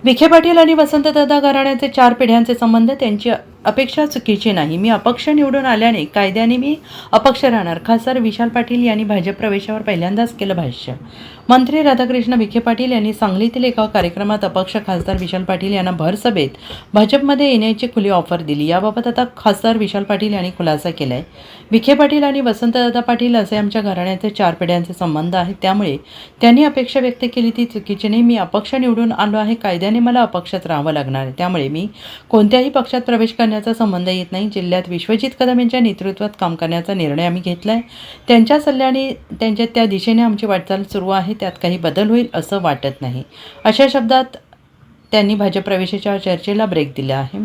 विखे पाटील आणि वसंतदादा घराण्याचे 4 पिढ्यांचे संबंध त्यांची अपेक्षा चुकीची नाही. मी अपक्ष निवडून आल्याने कायद्याने मी अपक्ष राहणार. खासदार विशाल पाटील यांनी भाजप प्रवेशावर पहिल्यांदाच केलं भाष्य. मंत्री राधाकृष्ण विखे पाटील यांनी सांगलीतील एका कार्यक्रमात अपक्ष खासदार विशाल पाटील यांना भर सभेत भाजपमध्ये येण्याची खुली ऑफर दिली. याबाबत आता खासदार विशाल पाटील यांनी खुलासा केला आहे. विखे पाटील आणि वसंतदादा पाटील असे आमच्या घराण्याचे 4 पिढ्यांचे संबंध आहेत, त्यामुळे त्यांनी अपेक्षा व्यक्त केली ती चुकीची नाही. मी अपक्ष निवडून आलो आहे, कायद्याने मला अपक्षात राहावं लागणार आहे, त्यामुळे मी कोणत्याही पक्षात प्रवेश करण्याचा संबंध येत नाही. जिल्ह्यात विश्वजित कदम यांच्या नेतृत्वात काम करण्याचा निर्णय आम्ही घेतला आहे. त्यांच्या सल्ल्याने त्यांच्या त्या दिशेने आमची वाटचाल सुरू आहे, त्यात काही बदल होईल असं वाटत नाही. अशा शब्दात त्यांनी भाजप प्रवेशाच्या चर्चेला ब्रेक दिला आहे.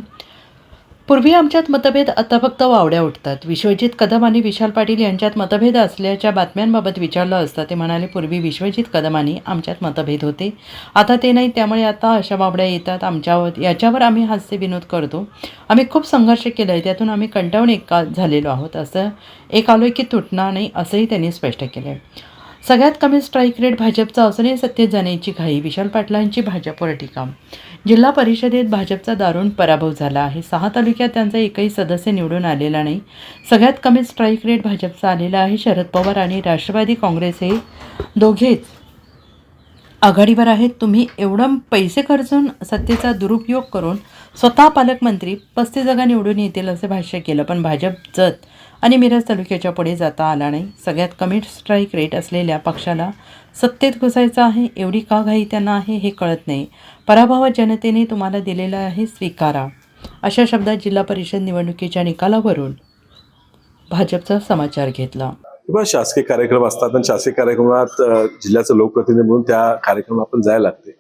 पूर्वी आमच्यात मतभेद, आता फक्त वावड्या उठतात. विश्वजित कदम आणि विशाल पाटील यांच्यात मतभेद असल्याच्या बातम्यांबाबत विचारलं असता ते म्हणाले, पूर्वी विश्वजित कदम आणि आमच्यात मतभेद होते, आता ते नाही, त्यामुळे आता अशा वावड्या येतात आमच्यावर. याच्यावर आम्ही हास्य विनोद करतो. आम्ही खूप संघर्ष केला आहे, त्यातून आम्ही कंटाळून झालेलो आहोत. असं एक आलोय की तुटणार नाही, असंही त्यांनी स्पष्ट केलं आहे. सगळ्यात कमी स्ट्राईक रेट भाजपचा असूनही सत्तेत जाण्याची घाई. विशाल पाटलांची भाजपवर टीका. जिल्हा परिषदेत भाजपचा दारुण पराभव झाला आहे. 6 तालुक्यात त्यांचा एकही सदस्य निवडून आलेला नाही. सगळ्यात कमी स्ट्राईक रेट भाजपचा आलेला आहे. शरद पवार आणि राष्ट्रवादी काँग्रेस हे दोघेच आघाडीवर आहेत. तुम्ही एवढं पैसे खर्चून सत्तेचा दुरुपयोग करून स्वतः पालकमंत्री 35 जागा निवडून येतील असे भाष्य केलं, पण भाजप जत आणि मिरज तालुक्याच्या पुढे जाता आला नाही. सगळ्यात कमी स्ट्राईक रेट असलेल्या पक्षाला सत्तेत घुसायचं आहे, एवढी का घाई त्यांना आहे हे कळत नाही. पराभवात जनतेने तुम्हाला दिलेला आहे, स्वीकारा. अशा शब्दात जिल्हा परिषद निवडणुकीच्या निकालावरून भाजपचा समाचार घेतला. शासकीय कार्यक्रम असतात आणि शासकीय कार्यक्रमात जिल्ह्याचं लोकप्रतिनिधी म्हणून त्या कार्यक्रमात आपण जायला लागते.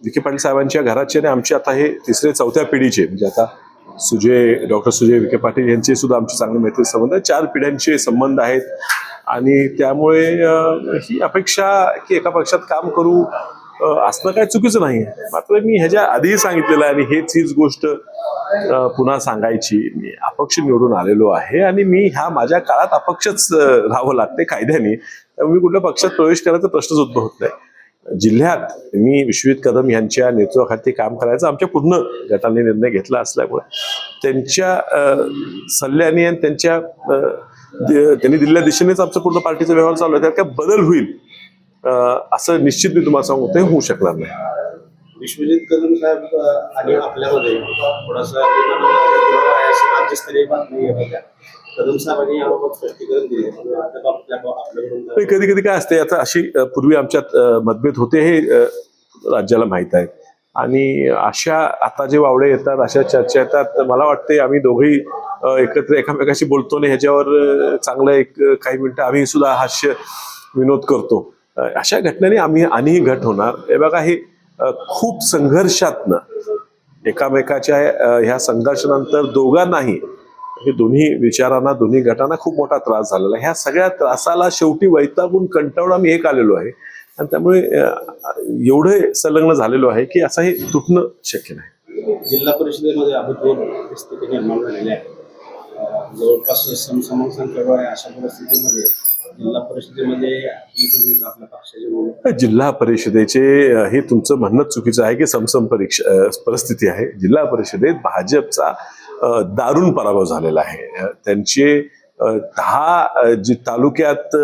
विखे पाटील साहेबांच्या घराचे आणि आमची आता हे 3ऱ्या-4थ्या पिढीचे, म्हणजे आता डॉक्टर सुजय विखे पाटील यांचे सुद्धा आमचे चांगले मैत्री संबंध आहेत. 4 पिढ्यांचे संबंध आहेत आणि त्यामुळे ही अपेक्षा की एका पक्षात काम करू असणं काय चुकीचं नाही. मात्र मी ह्याच्या आधीही सांगितलेलं आहे आणि हीच गोष्ट पुन्हा सांगायची. मी अपक्ष निवडून आलेलो आहे आणि मी ह्या माझ्या काळात अपक्षच राहावं लागते कायद्याने. मी कुठल्या पक्षात प्रवेश करायचा प्रश्नच उद्भवत नाही. जिल्ह्यात मी विश्वजित कदम यांच्या नेतृत्वाखाली काम करायचा आमच्या पूर्ण गटाने निर्णय घेतला असल्यामुळे त्यांच्या सल्ल्याने आणि त्यांनी दिलेल्या दिशेनेच आमचं पूर्ण पार्टीचा व्यवहार चालू आहे. त्यात काय बदल होईल असं निश्चित मी तुम्हाला सांगू, ते होऊ शकणार नाही. विश्वजित कदम साहेब आणि आपल्यामध्ये थोडासा राज्यस्तरीय बातमी होत्या. कदम साहेबांनी याबाबत स्पष्टीकरण दिले. कधी कधी काय असते, आता अशी पूर्वी आमच्यात मतभेद होते हे राज्याला माहीत आहे आणि अशा आता जे वावडे येतात, अशा चर्चा येतात, मला वाटते आम्ही दोघेही एकत्र एकामेकाशी बोलतो आणि ह्याच्यावर चांगलं काही मिनिटं आम्ही सुद्धा हास्य विनोद करतो. अशा घटनेने आणि घट होणार. हे बघा, हे खूप संघर्षातनं एकामेकाच्या ह्या संघर्षानंतर दोघांनाही, हे दोन्ही विचारांना, दोन्ही गटांना खूप मोठा त्रास झालेला आहे. ह्या सगळ्या त्रासाला शेवटी वैतागून कंटाळून आम्ही एक आलेलो आहे आणि त्यामुळे एवढे संलग्न झालेलो आहे की असं हे तुटणं शक्य नाही. जिल्हा परिषदेमध्ये अभूतपूर्व परिस्थिती निर्माण झालेली आहे. जवळपास समसमान संख्या आहे. अशा परिस्थितीमध्ये जिल्हा परिषदेमध्ये आपली भूमिका, आपल्या पक्षाची भूमिका. जिल्हा परिषदेचे हे तुमचं म्हणणं चुकीचं आहे की समसम परिस्थिती आहे. जिल्हा परिषदेत भाजपचा दारुण पराभव झालेला आहे. त्यांचे 10 जी तालुक्यात,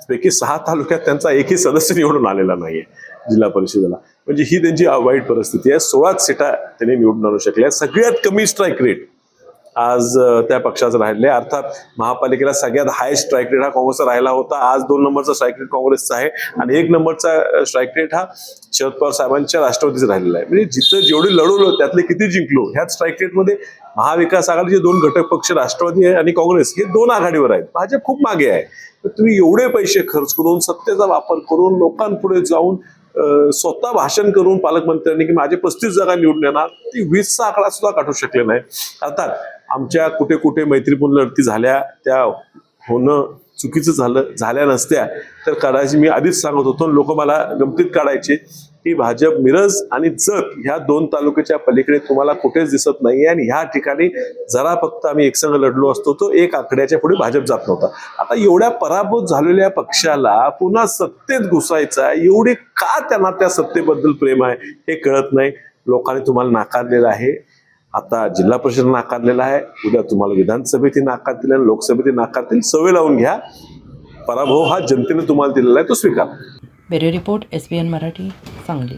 पैकी 6 तालुक्यात त्यांचा एकही सदस्य निवडून आलेला नाहीये जिल्हा परिषदेला. म्हणजे ही त्यांची वाईट परिस्थिती आहे. 16 सीटा त्यांनी निवडून आणू शकल्या. सगळ्यात कमी स्ट्राईक रेट आज त्या पक्षाचं राहिले. अर्थात महापालिकेला सगळ्यात हायस्ट स्ट्राईक रेट हा काँग्रेसचा राहिला होता. आज 2 नंबरचा स्ट्राईक रेट काँग्रेसचा आहे आणि 1 नंबरचा स्ट्राईक रेट हा शरद पवार साहेबांच्या राष्ट्रवादीचा राहिलेला आहे. म्हणजे जिथं जेवढे लढवलं त्यातले किती जिंकलो. ह्याच स्ट्राईक रेटमध्ये महाविकास आघाडीचे 2 घटक पक्ष राष्ट्रवादी आणि काँग्रेस हे 2 आघाडीवर आहेत. भाजप खूप मागे आहे. तर तुम्ही एवढे पैसे खर्च करून, सत्तेचा वापर करून, लोकांपुढे जाऊन स्वतः भाषण करून पालकमंत्र्यांनी की माझे 35 जागा निवडून येणार, ती 20चा आकडा सुद्धा गाठू शकले नाही. अर्थात आमच्या कुठे कुठे मैत्रीपूर्ण लढती झाल्या, त्या होणं चुकीचं झाल्या नसत्या तर करायची. मी आधीच सांगत होतो, लोक मला गमतीत काढायचे ही भाजप मिरज आणि जत ह्या 2 तालुक्याच्या पलीकडे तुम्हाला कुठेच दिसत नाहीये. आणि ह्या ठिकाणी जरा फक्त आम्ही एकसंघ लढलो असतो तो 1 आकड्याच्या पुढे भाजप जात नव्हता. आता एवढ्या पराभूत झालेल्या पक्षाला पुन्हा सत्तेत घुसायचा, एवढी का त्यांना त्या सत्तेबद्दल प्रेम आहे हे कळत नाही. लोकांनी तुम्हाला नाकारलेलं आहे. आता जिल्हा परिषद नाकारलेला आहे, उद्या तुम्हाला विधानसभेतही नाकारतील आणि लोकसभेतही नाकारतील. सवय लावून घ्या. पराभव हा जनतेने तुम्हाला दिलेला आहे, तो स्वीकार. Bureau report SBN Marathi, Sangli.